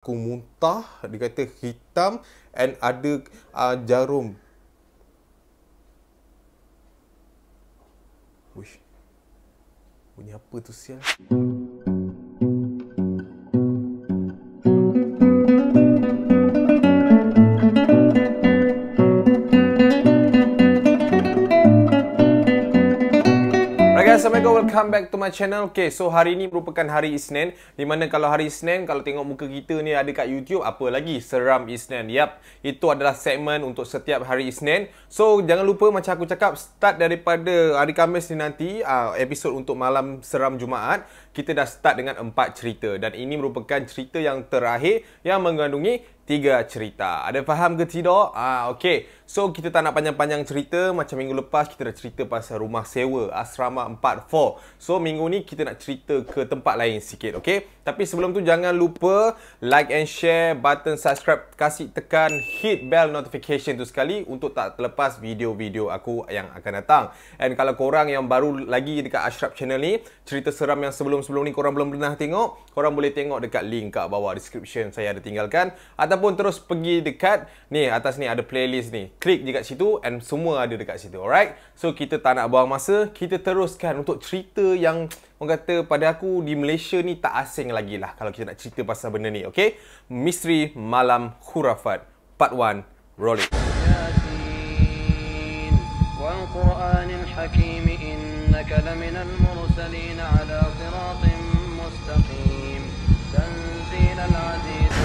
Aku muntah, dia kata hitam and ada jarum. Wish. Bunyi apa tu sial? Assalamualaikum, welcome back to my channel. Okay, so hari ini merupakan hari Isnin, di mana kalau hari Isnin, kalau tengok muka kita ni ada kat YouTube, apa lagi? Seram Isnin. Yap, itu adalah segmen untuk setiap hari Isnin. So, jangan lupa macam aku cakap, start daripada hari Khamis ni nanti, episod untuk malam seram Jumaat, kita dah start dengan 4 cerita. Dan ini merupakan cerita yang terakhir yang mengandungi 3 cerita. Ada faham ke tidak? Okay. So, kita tak nak panjang-panjang cerita. Macam minggu lepas, kita dah cerita pasal rumah sewa, Asrama 44. So, minggu ni kita nak cerita ke tempat lain sikit, okay? Tapi sebelum tu, jangan lupa like and share, button subscribe, kasih tekan, hit bell notification tu sekali untuk tak terlepas video-video aku yang akan datang. And kalau korang yang baru lagi dekat Ashraf channel ni, cerita seram yang sebelum-sebelum ni korang belum pernah tengok, korang boleh tengok dekat link kat bawah description saya ada tinggalkan. Ataupun terus pergi dekat ni, atas ni ada playlist ni. Klik je kat situ and semua ada dekat situ. Alright? So, kita tak nak buang masa. Kita teruskan untuk cerita yang orang kata pada aku di Malaysia ni tak asing lagi lah kalau kita nak cerita pasal benda ni. Okay? Misteri Malam Khurafat Part 1. Roll it. Yasin wal Qur'anil Hakim innaka laminal mursalin ala siratin mustaqim tanzilal aziz.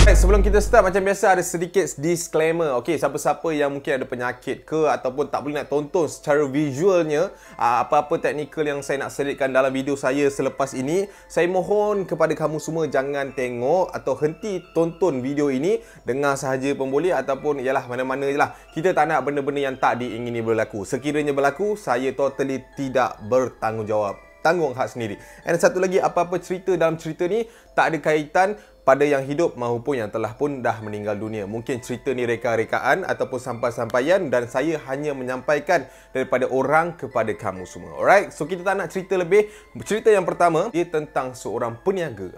Sebelum kita start, macam biasa ada sedikit disclaimer. Okay, siapa-siapa yang mungkin ada penyakit ke ataupun tak boleh nak tonton secara visualnya apa-apa teknikal yang saya nak selitkan dalam video saya selepas ini, saya mohon kepada kamu semua jangan tengok atau henti tonton video ini. Dengar sahaja pun boleh ataupun ialah mana-mana je lah. Kita tak nak benda-benda yang tak diingini berlaku. Sekiranya berlaku, saya totally tidak bertanggungjawab. Tanggung hak sendiri. Dan satu lagi, apa-apa cerita dalam cerita ni tak ada kaitan pada yang hidup maupun yang telah pun dah meninggal dunia. Mungkin cerita ni reka-rekaan ataupun sampai-sampaian dan saya hanya menyampaikan daripada orang kepada kamu semua. Alright? So, kita tak nak cerita lebih. Cerita yang pertama, dia tentang seorang peniaga.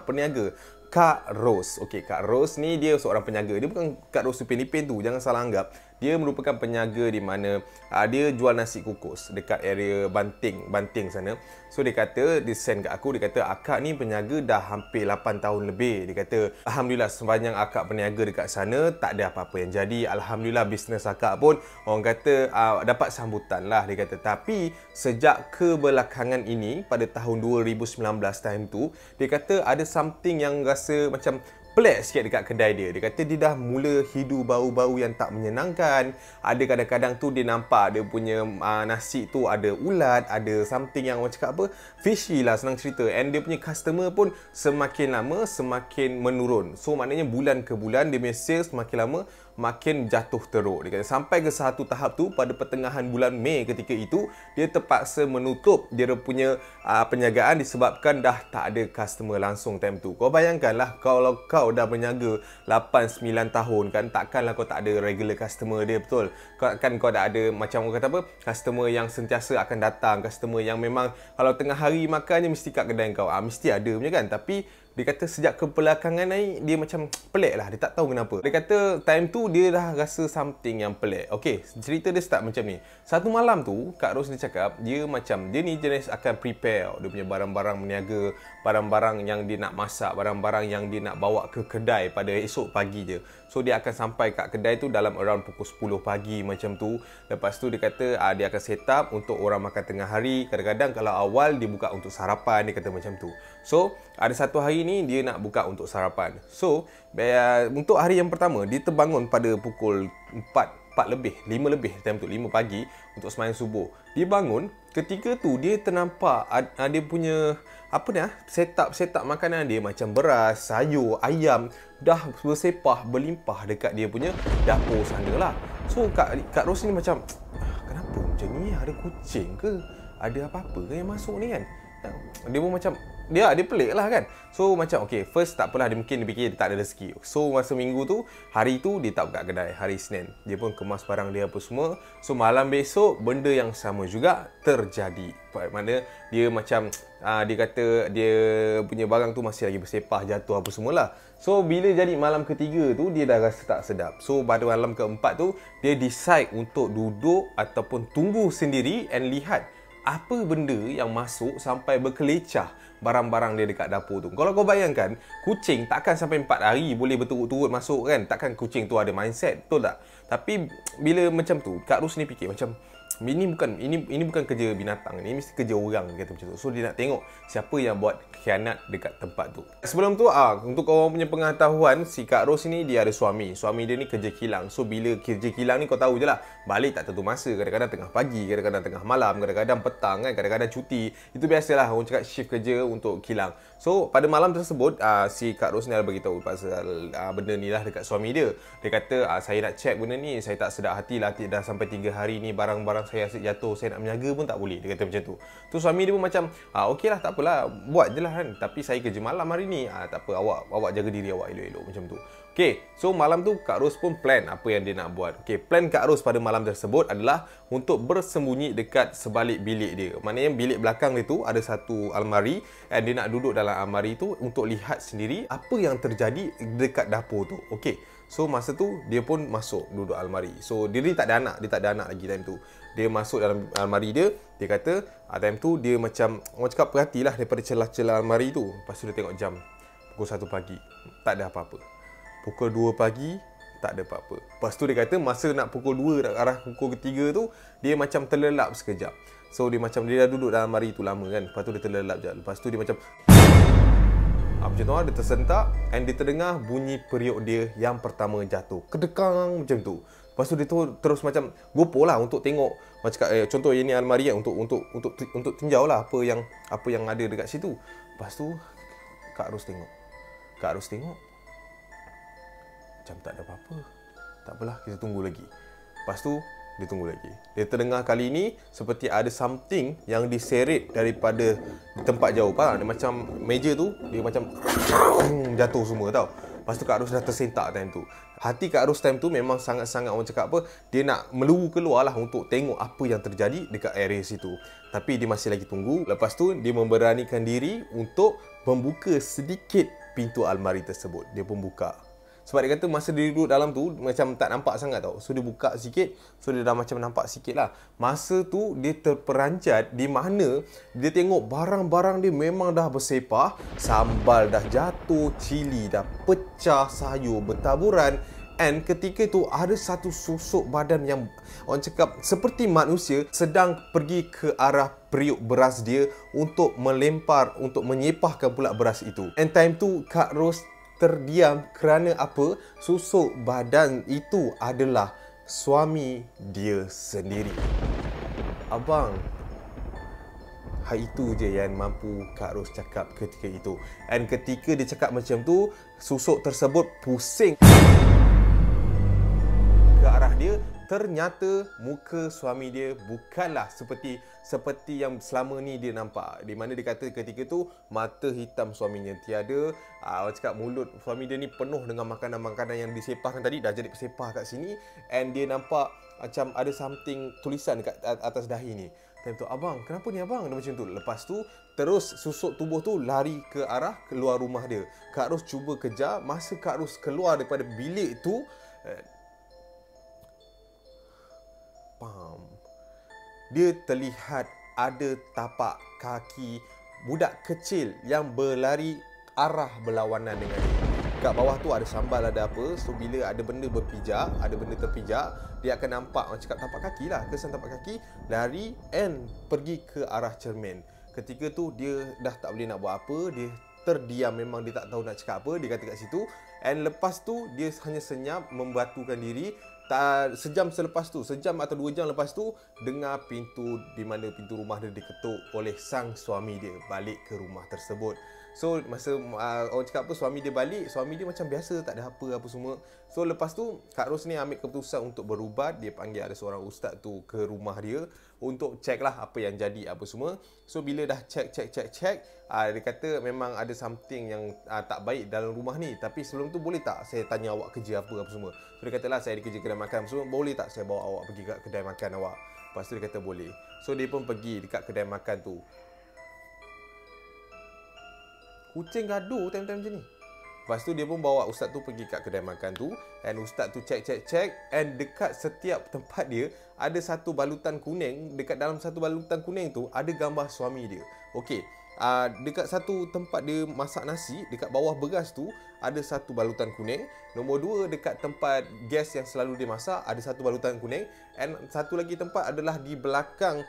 Peniaga. Kak Ros. Okey, Kak Ros ni dia seorang peniaga. Dia bukan Kak Ros Upin Ipin tu, jangan salah anggap. Dia merupakan peniaga di mana dia jual nasi kukus dekat area Banting sana. So dia kata, dia send kat aku, dia kata akak ni peniaga dah hampir 8 tahun lebih. Dia kata alhamdulillah sepanjang akak peniaga dekat sana tak ada apa-apa yang jadi. Alhamdulillah bisnes akak pun orang kata dapat sambutan lah, dia kata. Tapi sejak kebelakangan ini pada tahun 2019 time tu, dia kata ada something yang rasa macam pelik sikit dekat kedai dia. Dia kata dia dah mula hidu bau-bau yang tak menyenangkan. Ada kadang-kadang tu dia nampak dia punya nasi tu ada ulat, ada something yang orang cakap apa, fishy lah, senang cerita. And dia punya customer pun semakin lama semakin menurun. So maknanya bulan ke bulan dia punya sales semakin lama makin jatuh teruk. Dia kata sampai ke satu tahap tu pada pertengahan bulan Mei ketika itu dia terpaksa menutup dia punya perniagaan disebabkan dah tak ada customer langsung time tu. Kau bayangkanlah kalau kau dah berniaga 8-9 tahun kan, takkanlah kau tak ada regular customer dia, betul? Kan kau dah ada macam orang kata apa, customer yang sentiasa akan datang, customer yang memang kalau tengah hari makan je mesti kat kedai kau. Mesti ada punya kan. Tapi dia kata sejak kebelakangan ni dia macam pelik lah, dia tak tahu kenapa. Dia kata time tu dia dah rasa something yang pelik. Okey, cerita dia start macam ni. Satu malam tu Kak Ros dia cakap dia macam dia ni jenis akan prepare dia punya barang-barang meniaga, barang-barang yang dia nak masak, barang-barang yang dia nak bawa ke kedai pada esok pagi je. So dia akan sampai kat kedai tu dalam around pukul 10 pagi macam tu. Lepas tu dia kata dia akan set up untuk orang makan tengah hari. Kadang-kadang kalau awal dia buka untuk sarapan, dia kata macam tu. So ada satu hari ni dia nak buka untuk sarapan. So untuk hari yang pertama dia terbangun pada pukul 4 lebih, 5 lebih time tu, 5 pagi untuk sembahyang subuh. Dia bangun, ketika tu dia ternampak dia punya apa ni setup makanan dia macam beras, sayur, ayam dah bersepah berlimpah dekat dia punya dapur sana lah. So Kak Ros ni macam kenapa macam ni, ada kucing ke, ada apa-apa ke yang masuk ni kan. Dia pun macam dia pelik lah kan. So macam okay, first tak apalah, dia mungkin dia fikir dia tak ada rezeki. So masa minggu tu, hari tu dia tak buka kedai, hari Isnin. Dia pun kemas barang dia apa semua. So malam besok benda yang sama juga terjadi. Mana dia macam dia kata dia punya barang tu masih lagi bersepah, jatuh apa semualah. So bila jadi malam ketiga tu dia dah rasa tak sedap. So pada malam keempat tu dia decide untuk duduk ataupun tunggu sendiri and lihat apa benda yang masuk sampai berkelecah barang-barang dia dekat dapur tu. Kalau kau bayangkan, kucing takkan sampai 4 hari boleh berturut-turut masuk kan. Takkan kucing tu ada mindset, betul tak? Tapi bila macam tu, Kak Ros ni fikir macam ini bukan kerja binatang, ini mesti kerja orang, kata macam tu. So dia nak tengok siapa yang buat khianat dekat tempat tu. Sebelum tu untuk korang punya pengetahuan, si Kak Ros ni dia ada suami. Suami dia ni kerja kilang. So bila kerja kilang ni kau tahu je lah, balik tak tentu masa. Kadang-kadang tengah pagi, kadang-kadang tengah malam, kadang-kadang petang kan, kadang-kadang cuti. Itu biasalah orang cakap shift kerja untuk kilang. So pada malam tersebut si Kak Ros ni ada beritahu pasal benda ni lah dekat suami dia. Dia kata saya nak check benda ni, saya tak sedap hati lah, dah sampai 3 hari ni barang-barang saya asyik jatuh, saya nak menjaga pun tak boleh. Dia kata macam tu. Tu suami dia pun macam okey lah, tak apalah, buat je lah kan, tapi saya kerja malam hari ni. Tak apa, awak jaga diri awak elok-elok, macam tu. Okay, so malam tu Kak Ros pun plan apa yang dia nak buat. Okay, plan Kak Ros pada malam tersebut adalah untuk bersembunyi dekat sebalik bilik dia. Maknanya bilik belakang dia tu ada satu almari, dan dia nak duduk dalam almari tu untuk lihat sendiri apa yang terjadi dekat dapur tu. Okay, so masa tu dia pun masuk duduk almari. So dia ni tak ada anak, dia tak ada anak lagi time tu. Dia masuk dalam almari dia, dia kata time tu dia macam orang cakap perhatilah daripada celah-celah almari tu. Lepas tu dia tengok jam pukul 1 pagi, tak ada apa-apa. Pukul 2 pagi, tak ada apa-apa. Lepas tu dia kata masa nak pukul 2 nak arah pukul 3 tu, dia macam terlelap sekejap. So dia dah duduk dalam almari tu lama kan. Lepas tu dia terlelap je. Lepas tu dia macam macam tu dia tersentak, and dia terdengar bunyi periuk dia yang pertama jatuh. Kedekang macam tu. Lepas tu dia terus macam gopoh lah untuk tengok. Macam contoh ini almari kan, untuk tinjau lah apa yang ada dekat situ. Lepas tu Kak Ros tengok macam tak ada apa-apa. Tak apalah, kita tunggu lagi. Lepas tu dia tunggu lagi. Dia terdengar kali ni seperti ada something yang diseret daripada tempat jauh. Faham? Dia macam meja tu, dia macam jatuh semua tau. Lepas tu Kak Ros dah tersentak time tu. Hati Kak Ros time tu memang sangat-sangat orang cakap apa, dia nak meluru keluar lah untuk tengok apa yang terjadi dekat area situ. Tapi dia masih lagi tunggu. Lepas tu dia memberanikan diri untuk membuka sedikit pintu almari tersebut. Dia pun buka. Sebab dia kata masa dia duduk dalam tu macam tak nampak sangat tau. So dia buka sikit, so dia dah macam nampak sikit lah. Masa tu dia terperanjat di mana dia tengok barang-barang dia memang dah bersepah, sambal dah jatuh, cili dah pecah, sayur bertaburan. And ketika itu ada satu susuk badan yang orang cakap seperti manusia sedang pergi ke arah periuk beras dia untuk melempar, untuk menyepahkan pula beras itu. And time tu Kak Ros terdiam kerana apa? Susuk badan itu adalah suami dia sendiri. Abang, hal itu je yang mampu Kak Ros cakap ketika itu. Dan ketika dia cakap macam tu, susuk tersebut pusing ke arah dia. Ternyata muka suami dia bukanlah seperti yang selama ni dia nampak. Di mana dia kata ketika tu mata hitam suaminya tiada. Orang cakap mulut suami dia ni penuh dengan makanan-makanan yang disepahkan tadi, dah jadi bersepah kat sini. And dia nampak macam ada something tulisan kat atas dahi ni. Time tu, abang, kenapa ni abang? Dia macam tu. Lepas tu terus susuk tubuh tu lari ke arah keluar rumah dia. Kak Ros cuba kejar. Masa Kak Ros keluar daripada bilik tu, dia terlihat ada tapak kaki budak kecil yang berlari arah berlawanan dengan dia. Kat bawah tu ada sambal, ada apa. So bila ada benda berpijak, ada benda terpijak, dia akan nampak macam cakap tapak kaki lah, kesan tapak kaki, lari and pergi ke arah cermin. Ketika tu dia dah tak boleh nak buat apa, dia terdiam, memang dia tak tahu nak cakap apa. Dia kata kat situ. And lepas tu dia hanya senyap membatukan diri. Sejam selepas tu, sejam atau 2 jam lepas tu, dengar pintu di mana pintu rumah dia diketuk oleh sang suami dia balik ke rumah tersebut. So masa orang cakap apa, suami dia balik, suami dia macam biasa, tak ada apa semua. So lepas tu Kak Ros ni ambil keputusan untuk berubat. Dia panggil ada seorang ustaz tu ke rumah dia untuk check lah apa yang jadi apa semua. So bila dah check, dia kata memang ada something yang tak baik dalam rumah ni. Tapi sebelum tu boleh tak saya tanya awak kerja apa semua. So dia katalah saya ada kerja kedai makan semua, boleh tak saya bawa awak pergi kat kedai makan awak? Lepas tu dia kata boleh. So dia pun pergi dekat kedai makan tu. Kucing gaduh time-time macam ni. Lepas tu dia pun bawa ustaz tu pergi kat kedai makan tu, and ustaz tu check, and dekat setiap tempat dia ada satu balutan kuning. Dekat dalam satu balutan kuning tu ada gambar suami dia. Okey, dekat satu tempat dia masak nasi, dekat bawah beras tu ada satu balutan kuning. Nombor 2, dekat tempat gas yang selalu dia masak ada satu balutan kuning. And satu lagi tempat adalah di belakang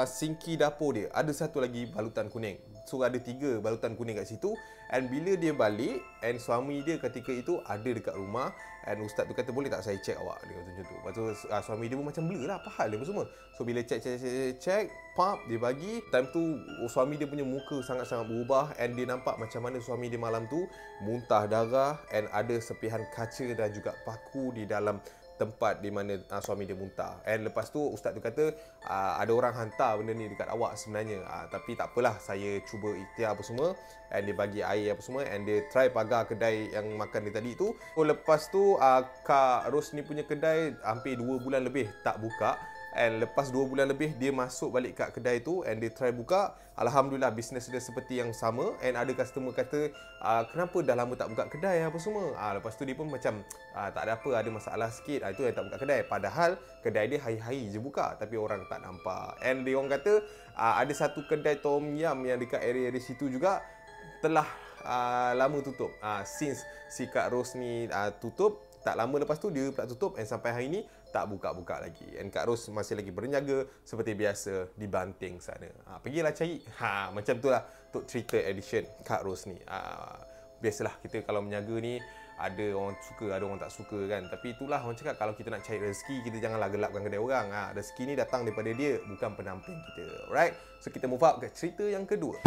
sinki dapur dia, ada satu lagi balutan kuning. So ada 3 balutan kuning kat situ. And bila dia balik, and suami dia ketika itu ada dekat rumah, and ustaz tu kata boleh tak saya check awak, dia kata macam tu. Lepas tu suami dia pun macam blur lah, apa hal dia semua. So bila check, pop dia bagi. Time tu suami dia punya muka sangat-sangat berubah, and dia nampak macam mana suami dia malam tu muntah darah, and ada serpihan kaca dan juga paku di dalam tempat di mana suami dia muntah. And lepas tu ustaz tu kata ada orang hantar benda ni dekat awak sebenarnya, tapi tak apalah, saya cuba ikhtiar apa semua. And dia bagi air apa semua, and dia try pagar kedai yang makan dia tadi tu. So lepas tu Kak Ros ni punya kedai hampir 2 bulan lebih tak buka. And lepas 2 bulan lebih dia masuk balik kat kedai tu, and dia try buka. Alhamdulillah bisnes dia seperti yang sama. And ada customer kata kenapa dah lama tak buka kedai apa semua. Lepas tu dia pun macam tak ada apa, ada masalah sikit, itu yang tak buka kedai. Padahal kedai dia hari-hari je buka, tapi orang tak nampak. And dia orang kata ada satu kedai tom yum yang dekat area situ juga telah lama tutup. Since si Kak Ros ni tutup, tak lama lepas tu dia pula tutup, and sampai hari ni tak buka-buka lagi. And Kak Ros masih lagi berniaga seperti biasa di Banting sana. Pergilah cari. Macam tu lah untuk cerita edition Kak Ros ni. Biasalah kita kalau berniaga ni, ada orang suka, ada orang tak suka kan. Tapi itulah orang cakap, kalau kita nak cari rezeki, kita janganlah gelapkan kedai orang. Rezeki ni datang daripada dia, bukan penamping kita. Alright? So kita move up ke cerita yang kedua.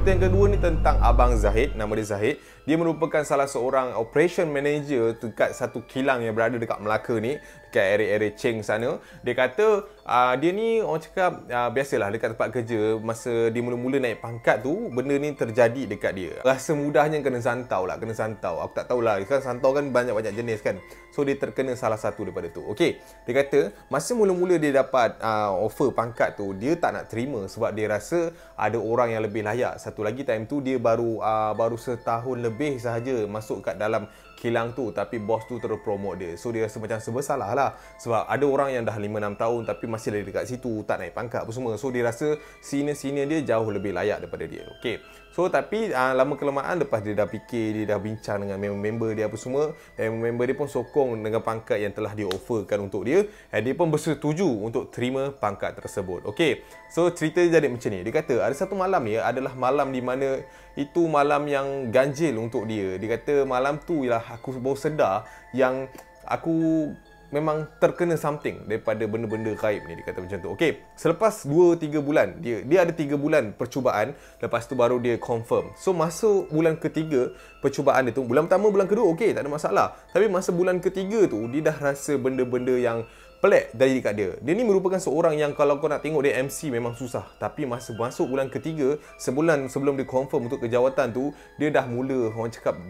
Yang kedua ni tentang Abang Zahid. Nama dia Zahid. Dia merupakan salah seorang operation manager dekat satu kilang yang berada dekat Melaka ni, dekat area-area Cheng sana. Dia kata dia ni orang cakap biasalah dekat tempat kerja, masa dia mula-mula naik pangkat tu, benda ni terjadi dekat dia. Rasa mudahnya kena santau lah, kena santau. Aku tak tahulah, kan santau kan banyak-banyak jenis kan. So dia terkena salah satu daripada tu. Okey, dia kata masa mula-mula dia dapat offer pangkat tu, dia tak nak terima sebab dia rasa ada orang yang lebih layak. Satu lagi time tu dia baru setahun lebih sahaja masuk kat dalam kilang tu, tapi bos tu terus promote dia. So dia rasa macam serba salah lah, sebab ada orang yang dah 5-6 tahun tapi masih lagi dekat situ, tak naik pangkat apa semua. So dia rasa senior-senior dia jauh lebih layak daripada dia. Okey. So tapi lama kelamaan lepas dia dah fikir, dia dah bincang dengan member dia apa semua, dan member dia pun sokong dengan pangkat yang telah dia offerkan untuk dia, dan dia pun bersetuju untuk terima pangkat tersebut. Okey. So cerita dia jadi macam ni. Dia kata ada satu malam ni adalah malam di mana itu malam yang ganjil untuk dia. Dia kata malam tu ialah aku baru sedar yang aku memang terkena something daripada benda-benda gaib ni. Dia kata macam tu. Okey, selepas 2-3 bulan, dia ada 3 bulan percubaan, lepas tu baru dia confirm. So masuk bulan ketiga percubaan dia tu, bulan pertama, bulan kedua okey, tak ada masalah. Tapi masa bulan ketiga tu, dia dah rasa benda-benda yang pelik dari dekat dia. Dia ni merupakan seorang yang kalau kau nak tengok dia MC memang susah. Tapi masa masuk bulan ketiga, sebulan sebelum dia confirm untuk kejawatan tu, dia dah mula orang cakap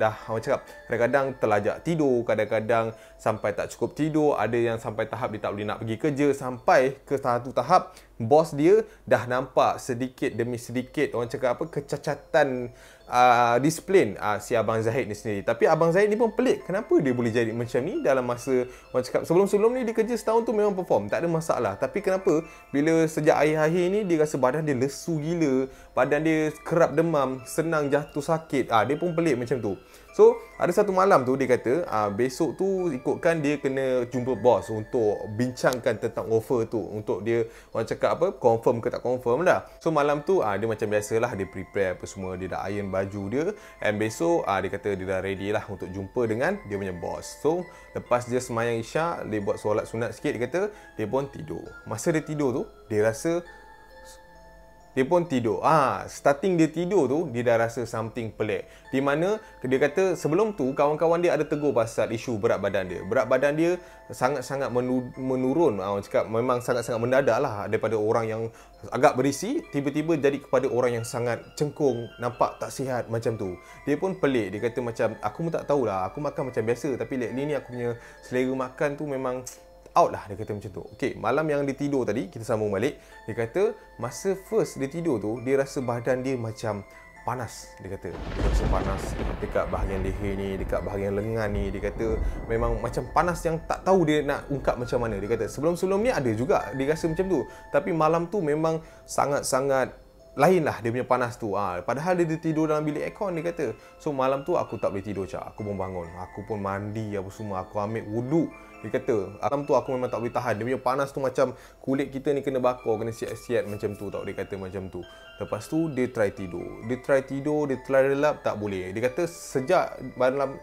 kadang-kadang terlajak tidur, kadang-kadang sampai tak cukup tidur, ada yang sampai tahap dia tak boleh nak pergi kerja, sampai ke satu tahap bos dia dah nampak sedikit demi sedikit orang cakap kecacatan disiplin si Abang Zahid ni sendiri. Tapi Abang Zahid ni pun pelik, kenapa dia boleh jadi macam ni dalam masa orang cakap sebelum-sebelum ni dia kerja setahun tu memang perform, tak ada masalah. Tapi kenapa bila sejak akhir-akhir ni dia rasa badan dia lesu gila, badan dia kerap demam, senang jatuh sakit. Dia pun pelik macam tu. So ada satu malam tu dia kata besok tu ikutkan dia kena jumpa bos untuk bincangkan tentang offer tu, untuk dia orang cakap confirm ke tak confirm dah. So malam tu dia macam biasalah, dia prepare apa semua, dia dah iron baju dia, and besok dia kata dia dah ready lah untuk jumpa dengan dia punya bos. So lepas dia semayang isyak, dia buat solat sunat sikit, dia kata dia pun tidur. Masa dia tidur tu dia rasa dia pun tidur. Starting dia tidur tu, dia dah rasa something pelik. Di mana dia kata sebelum tu kawan-kawan dia ada tegur pasal isu berat badan dia. Berat badan dia sangat-sangat menurun. Orang cakap memang sangat-sangat mendadak lah, daripada orang yang agak berisi tiba-tiba jadi kepada orang yang sangat cengkung, nampak tak sihat macam tu. Dia pun pelik. Dia kata macam, aku pun tak tahulah, aku makan macam biasa tapi lately ni aku punya selera makan tu memang out lah, dia kata macam tu. Okey, malam yang dia tidur tadi, kita sambung balik. Dia kata masa first dia tidur tu, dia rasa badan dia macam panas. Dia kata dia rasa panas dekat bahagian leher ni, dekat bahagian lengan ni. Dia kata memang macam panas yang tak tahu dia nak ungkap macam mana. Dia kata sebelum-sebelum ni ada juga dia rasa macam tu, tapi malam tu memang sangat-sangat lain lah dia punya panas tu. Padahal dia tidur dalam bilik aircon, dia kata. So malam tu aku tak boleh tidur, Cak. Aku pun bangun, aku pun mandi apa semua, aku ambil wuduk. Dia kata malam tu aku memang tak boleh tahan. Dia punya panas tu macam kulit kita ni kena bakar, kena siat-siat macam tu tau. Dia kata macam tu. Lepas tu dia try tidur, dia try relap, tak boleh. Dia kata sejak malam,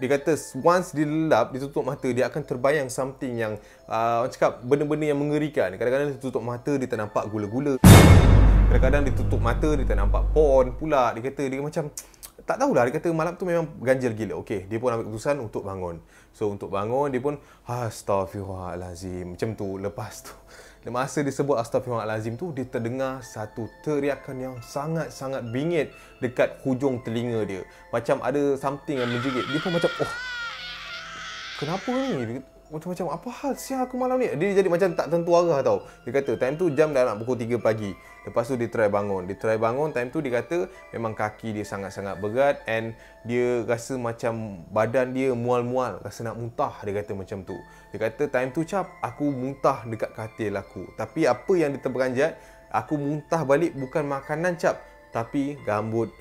dia kata once dia lelap, dia tutup mata, dia akan terbayang something yang orang cakap benda-benda yang mengerikan. Kadang-kadang dia tutup mata, dia tak nampak gula-gula. Kadang-kadang dia tutup mata, dia tak nampak pon pula. Dia kata dia macam tak tahulah. Dia kata malam tu memang ganjil gila. Okey, dia pun ambil keputusan untuk bangun. So untuk bangun, dia pun astaghfirullahalazim macam tu. Lepas tu masa dia sebut astaghfirullahalazim tu, dia terdengar satu teriakan yang sangat-sangat bingit dekat hujung telinga dia. Macam ada something yang menjerit. Dia pun macam, kenapa ni? Macam apa hal sial aku malam ni? Dia jadi macam tak tentu arah tau. Dia kata time tu jam dah nak pukul 3 pagi. Lepas tu dia try bangun. Time tu dia kata memang kaki dia sangat-sangat berat and dia rasa macam badan dia mual-mual, rasa nak muntah. Dia kata macam tu. Dia kata time tu, Cap, aku muntah dekat katil aku. Tapi apa yang dia terperanjat, aku muntah balik bukan makanan, Cap, tapi rambut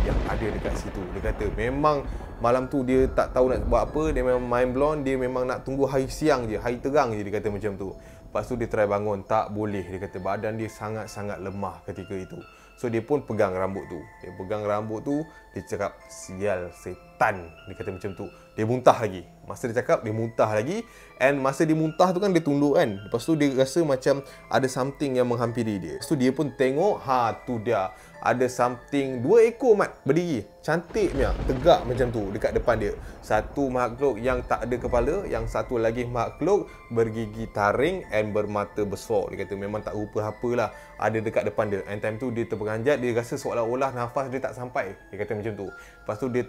yang ada dekat situ. Dia kata memang malam tu dia tak tahu nak buat apa. Dia memang mind blown. Dia memang nak tunggu hari siang je, hari terang je. Dia kata macam tu. Lepas tu dia try bangun, tak boleh. Dia kata badan dia sangat-sangat lemah ketika itu. So dia pun pegang rambut tu. Dia cakap sial setan. Dia kata macam tu. Dia muntah lagi. Masa dia cakap, dia muntah lagi. And masa dia muntah tu kan, dia tunduk kan. Lepas tu dia rasa macam ada something yang menghampiri dia. Lepas tu dia pun tengok, tu dia. Ada something, 2 ekor mat berdiri. Cantiknya, tegak macam tu dekat depan dia. Satu makhluk yang tak ada kepala, yang satu lagi makhluk bergigi taring and bermata besar. Dia kata memang tak rupa apalah ada dekat depan dia. And time tu dia terperanjat, dia rasa seolah-olah nafas dia tak sampai. Dia kata macam tu. Lepas tu dia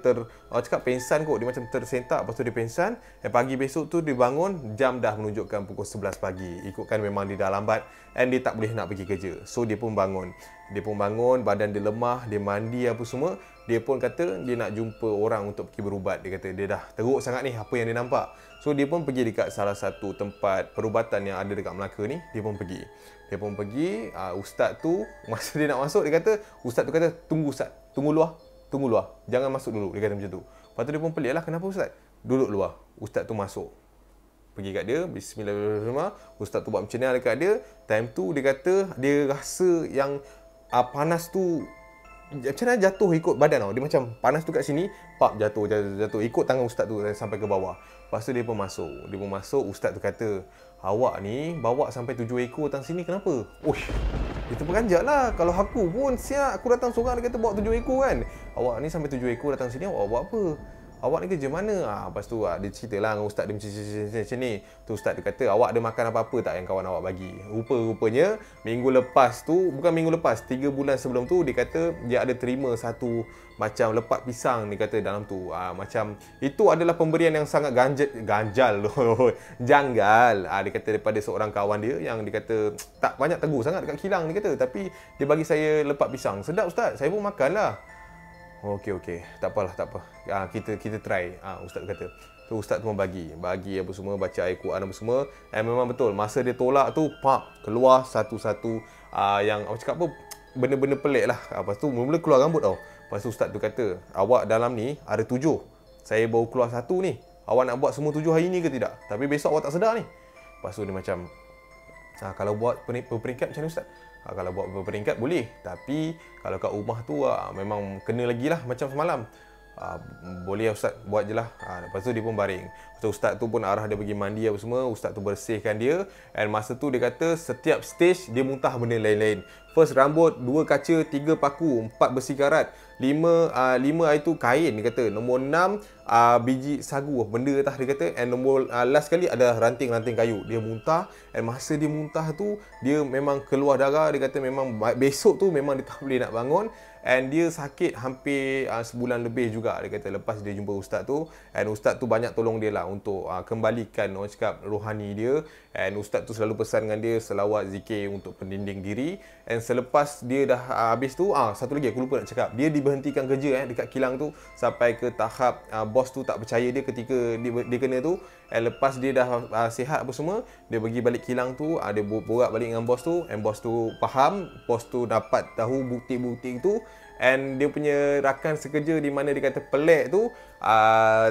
cakap pengsan kot. Dia macam tersentak. Lepas tu dia pengsan. Dan pagi besok tu dia bangun, jam dah menunjukkan pukul 11 pagi. Ikutkan memang dia dah lambat and dia tak boleh nak pergi kerja. So dia pun bangun. Badan dia lemah, dia mandi apa semua. Dia pun kata dia nak jumpa orang untuk pergi berubat. Dia kata dia dah teruk sangat ni apa yang dia nampak. So dia pun pergi dekat salah satu tempat perubatan yang ada dekat Melaka ni. Dia pun pergi. Ustaz tu, masa dia nak masuk, Ustaz tu kata, tunggu Ustaz, tunggu luar, jangan masuk dulu. Dia kata macam tu. Lepas tu dia pun pelik lah, kenapa Ustaz? Duduk luar. Ustaz tu masuk, pergi kat dia, bismillahirrahmanirrahim. Ustaz tu buat macam ni dekat dia. Time tu dia kata dia rasa yang panas tu macam mana jatuh ikut badan tau. Dia macam panas tu kat sini, jatuh ikut tangan Ustaz tu sampai ke bawah. Lepas tu dia pun masuk. Ustaz tu kata, awak ni bawa sampai 7 ekor datang sini kenapa? Dia terperanjat lah. Kalau aku pun siap, aku datang seorang, dia kata bawa 7 ekor kan. Awak ni sampai 7 ekor datang sini, awak buat apa? Awak ni kerja mana? Lepas tu dia cerita lah dengan Ustaz dia macam ni. Tu Ustaz dia kata, awak ada makan apa-apa tak yang kawan awak bagi? Rupanya minggu lepas tu, bukan minggu lepas, 3 bulan sebelum tu, dia kata dia ada terima satu macam lepak pisang, dia kata dalam tu. Macam itu adalah pemberian yang sangat ganjal janggal. Dia kata daripada seorang kawan dia yang dia kata tak banyak tegur sangat dekat kilang, dia kata, tapi dia bagi saya lepak pisang. Sedap Ustaz, saya pun makan lah. Okey. Tak apalah. Kita try. Ustaz kata. Tu Ustaz tu bagi apa semua, baca ayat Quran apa semua. Memang betul. Masa dia tolak tu, keluar satu-satu yang aku cakap apa, benda-benda pelik lah. Lepas tu mula-mula keluar rambut tau. Lepas tu Ustaz tu kata, awak dalam ni ada 7. Saya baru keluar 1 ni. Awak nak buat semua 7 hari ni ke tidak? Tapi besok awak tak sedar ni. Lepas tu dia macam, kalau buat peringkat macam ni Ustaz? Kalau buat berperingkat boleh, tapi kalau kat rumah tu memang kena lagi lah macam semalam. boleh Ustaz buat je lah. Lepas tu dia pun baring. So Ustaz tu pun arah dia pergi mandi apa semua. Ustaz tu bersihkan dia. And masa tu dia kata setiap stage dia muntah benda lain-lain. First rambut, 2 kaca, 3 paku, 4 besi karat, 5 itu kain dia kata. Nombor 6 biji sagu, benda atas dia kata. And nombor last kali ada ranting-ranting kayu. Dia muntah. And masa dia muntah tu dia memang keluar darah. Dia kata memang besok tu memang dia tak boleh nak bangun. And dia sakit hampir sebulan lebih juga dia kata lepas dia jumpa ustaz tu. And ustaz tu banyak tolong dia lah untuk kembalikan orang cakap rohani dia. And ustaz tu selalu pesan dengan dia selawat zikir untuk pendinding diri. And selepas dia dah habis tu, satu lagi aku lupa nak cakap, dia diberhentikan kerja dekat kilang tu sampai ke tahap bos tu tak percaya dia ketika dia kena tu. And lepas dia dah sihat apa semua, dia pergi balik kilang tu, dia borak balik dengan bos tu. And bos tu faham, bos tu dapat tahu bukti-bukti itu. And dia punya rakan sekerja di mana dia kata pelik tu,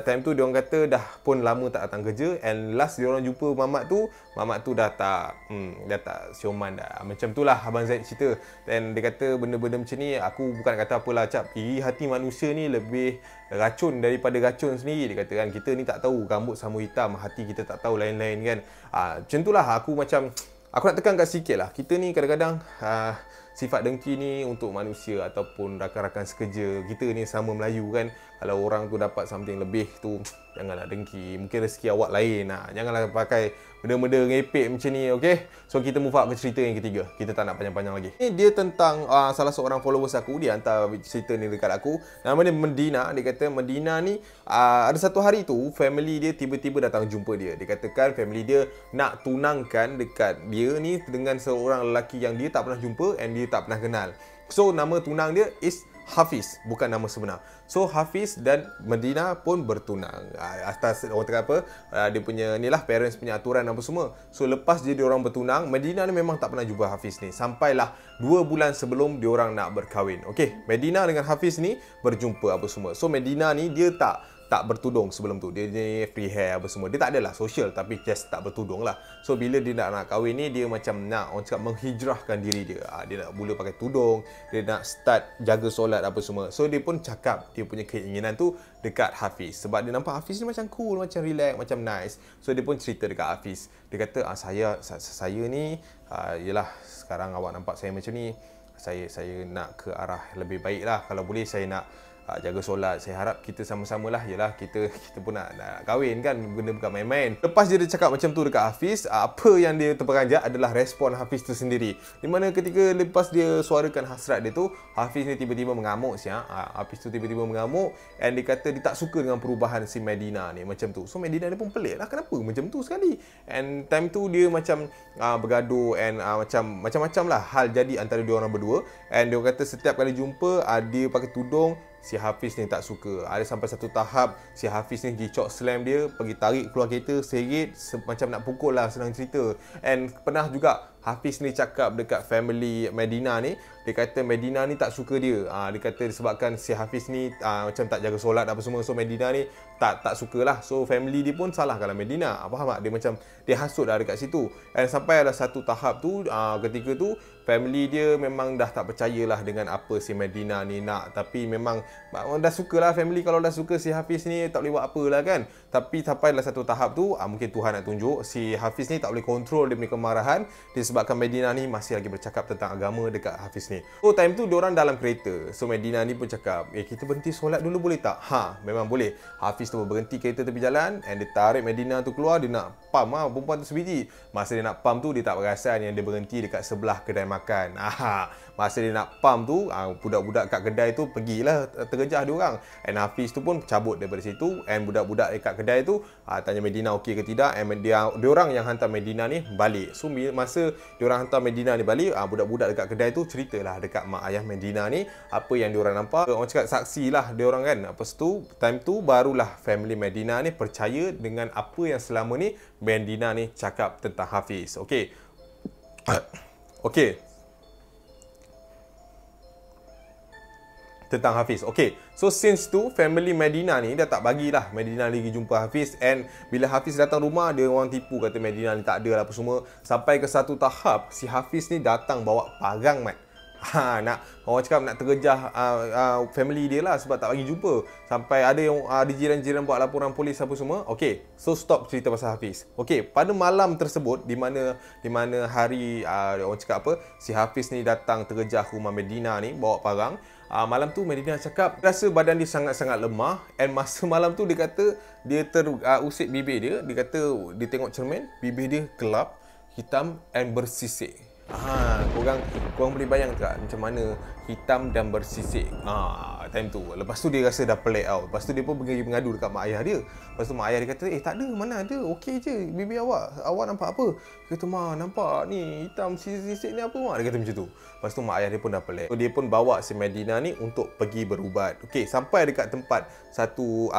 time tu dia orang kata dah pun lama tak datang kerja. And last dia orang jumpa mamat tu dah tak sioman dah. Macam tu lah Abang Zaid cerita. Dan dia kata benda-benda macam ni, aku bukan kata apalah cap, iri hati manusia ni lebih racun daripada racun sendiri. Dia kata kan, kita ni tak tahu rambut sama hitam, hati kita tak tahu lain-lain kan. Macam tu lah aku nak tekan kat sikit lah. Kita ni kadang-kadang sifat dengki ni untuk manusia ataupun rakan-rakan sekerja. Kita ni sama Melayu kan. Kalau orang tu dapat something lebih tu, janganlah dengki. Mungkin rezeki awak lain. Janganlah pakai benda-benda ngepek macam ni, okey? So kita move up ke cerita yang ketiga. Kita tak nak panjang-panjang lagi. Ini dia tentang salah seorang followers aku. Dia hantar cerita ni dekat aku. Nama dia Medina. Dia kata Medina ni ada satu hari tu family dia tiba-tiba datang jumpa dia. Dia katakan family dia nak tunangkan dekat dia ni dengan seorang lelaki yang dia tak pernah jumpa and dia tak pernah kenal. So nama tunang dia is Hafiz, bukan nama sebenar. So Hafiz dan Medina pun bertunang atas orang kata apa, dia punya ni lah parents punya aturan apa semua. So lepas dia diorang bertunang, Medina ni memang tak pernah jumpa Hafiz ni sampailah 2 bulan sebelum diorang nak berkahwin. Okey, Medina dengan Hafiz ni berjumpa apa semua. So Medina ni dia tak bertudung sebelum tu. Dia ni free hair apa semua. Dia tak adalah social tapi just tak bertudung lah. So bila dia nak kahwin ni, dia macam nak orang cakap menghijrahkan diri dia. Dia nak mula pakai tudung, dia nak start jaga solat apa semua. So dia pun cakap dia punya keinginan tu dekat Hafiz. Sebab dia nampak Hafiz ni macam cool, macam relax, macam nice. So dia pun cerita dekat Hafiz. Dia kata saya ni yelah sekarang awak nampak saya macam ni. Saya nak ke arah lebih baik lah. Kalau boleh saya nak jaga solat. Saya harap kita sama-sama lah. Yelah kita pun nak kahwin kan. Benda bukan main-main. Lepas dia cakap macam tu dekat Hafiz, apa yang dia terperanjat adalah respon Hafiz tu sendiri. Di mana ketika lepas dia suarakan hasrat dia tu, Hafiz ni tiba-tiba mengamuk siap. Hafiz tu tiba-tiba mengamuk. And dia kata dia tak suka dengan perubahan si Medina ni macam tu. So Medina ni pun pelik lah. Kenapa macam tu sekali? And time tu dia macam bergaduh and macam-macam lah hal jadi antara dia orang berdua. And dia kata setiap kali jumpa dia pakai tudung, si Hafiz ni tak suka. Ada sampai satu tahap si Hafiz ni gicok slam dia, pergi tarik keluar kereta, serit macam nak pukul lah, senang cerita. And pernah juga Hafiz ni cakap dekat family Medina ni, dia kata Medina ni tak suka dia. Dia kata disebabkan si Hafiz ni macam tak jaga solat apa semua. So Medina ni tak sukalah. So family dia pun salah kalau Medina. Faham tak? Dia macam dia hasut dah dekat situ. And sampai ada satu tahap tu, ketika tu family dia memang dah tak percayalah dengan apa si Medina ni nak. Tapi memang dah sukalah family. Kalau dah suka si Hafiz ni tak boleh buat apalah kan. Tapi sampailah satu tahap tu, mungkin Tuhan nak tunjuk si Hafiz ni tak boleh kontrol dia punya kemarahan disebabkan Medina ni masih lagi bercakap tentang agama dekat Hafiz ni. So time tu diorang dalam kereta. So Medina ni pun cakap, kita berhenti solat dulu boleh tak? Memang boleh. Hafiz tu berhenti kereta tepi jalan and dia tarik Medina tu keluar. Dia nak pump perempuan tu sebiji. Masa dia nak pump tu, dia tak perasan yang dia berhenti dekat sebelah kedai makan. Masa dia nak pump tu, budak-budak kat kedai tu pergilah tergejah diorang. And Hafiz tu pun cabut daripada situ. And budak-budak dekat kedai tu tanya Medina okey ke tidak. And diorang yang hantar Medina ni balik. So masa diorang hantar Medina ni balik, budak-budak dekat kedai tu ceritalah dekat mak ayah Medina ni apa yang diorang nampak. Orang cakap saksi lah diorang kan. Lepas tu time tu barulah family Medina ni percaya dengan apa yang selama ni Medina ni cakap tentang Hafiz. Okey. Okey. Tentang Hafiz. Okey. So since tu family Medina ni dah tak bagilah Medina lagi jumpa Hafiz. And bila Hafiz datang rumah, dia orang tipu kata Medina ni tak ada lah apa semua. Sampai ke satu tahap si Hafiz ni datang bawa parang mat. Nak orang cakap nak tergejah family dia lah sebab tak bagi jumpa. Sampai ada yang ada jiran-jiran buat laporan polis apa semua. Okey, so stop cerita pasal Hafiz. Okey, pada malam tersebut di mana hari orang cakap apa, si Hafiz ni datang tergejah rumah Medina ni bawa parang. Malam tu Medina cakap rasa badan dia sangat-sangat lemah, and masa malam tu dia kata dia terusik bibir dia. Dia kata dia tengok cermin, bibir dia gelap, hitam and bersisik. Korang boleh bayang tak macam mana hitam dan bersisik time tu. Lepas tu dia rasa dah pelik tau. Lepas tu dia pun pergi mengadu dekat mak ayah dia. Lepas tu mak ayah dia kata, tak ada, mana ada, okey je bibir awak nampak apa? Dia kata, mak nampak ni hitam sisik ni apa mak? Dia kata macam tu. Lepas tu mak ayah dia pun dah pelik. So, dia pun bawa si Medina ni untuk pergi berubat. Okey, sampai dekat tempat satu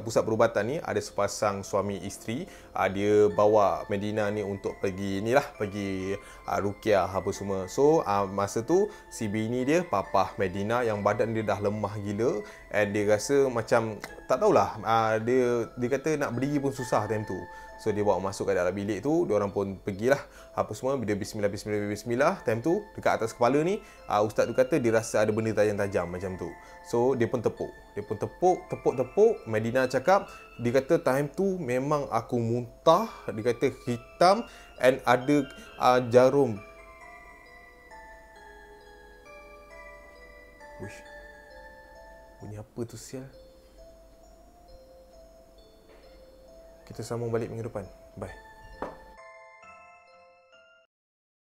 pusat perubatan ni, ada sepasang suami isteri. Dia bawa Medina ni untuk pergi pergi ruqyah apa semua. So masa tu si bini dia, papah Medina, yang badan dia dah lemah gila, and dia rasa macam tak tahulah, dia kata nak berdiri pun susah time tu. So dia bawa masuk ke dalam bilik tu, dia orang pun pergilah apa semua, bila bismillah time tu dekat atas kepala ni, ustaz tu kata dia rasa ada benda tajam-tajam macam tu. So dia pun tepuk. Medina cakap, dia kata time tu memang aku muntah, dia kata hitam and ada jarum. Wish. Bunyi apa tu sial? Kita sambung balik minggu depan. Bye.